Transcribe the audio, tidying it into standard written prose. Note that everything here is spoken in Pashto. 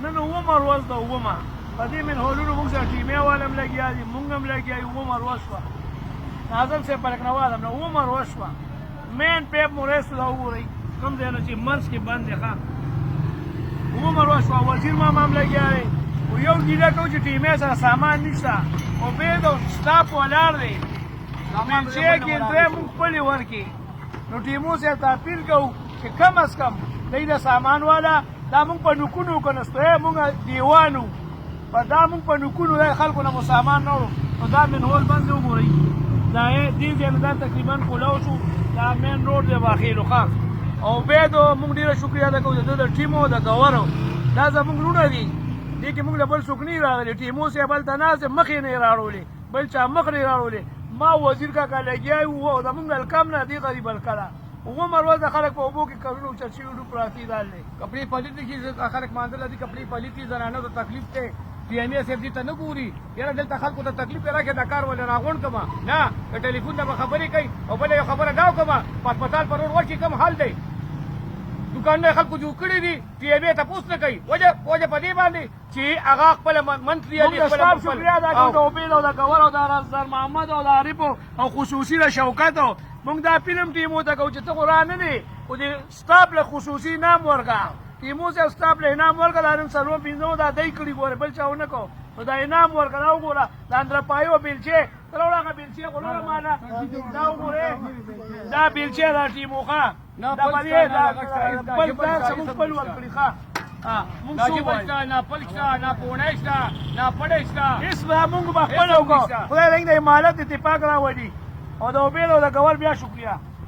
نن اومه ورځ ده اومه په دې منهولونو موږ سره ټیمې والا هم لګیا دي موږ هم لګیا یو اومه ورځ شوه ناظم صاحب پلکنوال هم نه اومه ورځ شوه مین پیپ مو ریس ته دا وګورئ کوم ځای نه چې منځ کې بند دی ښه اومه ورځ شوه وزیر ماما هم لګیا دی خو یو ګیله کوو چې ټیمې سره سامان نشته او بید او سټاپ ولاړ دی بلچې کې درې موږ خپلې ورکړي نو ټیمو صاحب ته اپیل کوو چې کم از کم دی د سامان والا دا موږ په نوکونو کنستوی موږ دیوانو په دا موږ په نوکونو دا خلکو نه مو سامان نه وړو نو دا منهول بند دی وګورئ دا دې ځای نه دا تقریبا کولاو شو دا مین روډ دی واخیلو ښه او بید موږ ډېره شکریه ادا کوو د ده د ټیمو د ګورو دا زموږ لوڼه دي دې کې موږ له بل څوک نه راغلي ټیمو صاحب هلته ناست دی مخ یې نه یې راړولې بل چا مخ نه یې راړولې ما وزیر کاکا لګیا وو او زموږ هلکه هم نه دی غریب هلکه ده اومه ورځ د خلک په اوبو کې کلونه اوچت شوي ډوب پراته دي دال دی کپړې پلیتې کې خلک مانځله دي کپړې پلیتې زنانو ته تکلیف دی پی ایم ای صاحب دې ته نه ګوري یاره دلته خلکو ته تکلیف یې راکړې دا کار ولې راغونډ کړمه نه که ټلیفون ته به خبرې کوي او بله یو خبره دا وکړمه په هسپتال پر روډ ورشي کوم حال دی دوکانونه خلکو جوړ کړي دي پی ایم ای تپوس نه کوي وجه په دې باندې چې هغه خپل منتري موږ د سټاف شکریه ادا کوو د عبید او د ګور او د رازدار محمد او د عارف او خصوصي د شوکت موږ دا فلم ټیمو ته کوو چې ته خو رانه دی خو د سټاف له خصوصي انعام ورکړه ټیمو صاحب سټاف له انعام ورکړه دا نن څلور پنځه دا دی کړي ګوره بل چا ونه کوو نو دا انعام ورکړه دا وګوره د اندرپایو بیلچې ته راوړه هغه بیلچې خو نه مانه دا وګورې دا بیلچې دا ټیمو ښه دا په دې خپل ځان زموږ خپل ورکړي ښه نه پل شته نه پوڼی شته نه پړی شته هېڅ به موږ به خپله وکړو خدای رنګ د امالت اتفاق راولي او د عبید او د ګور بیا شکریه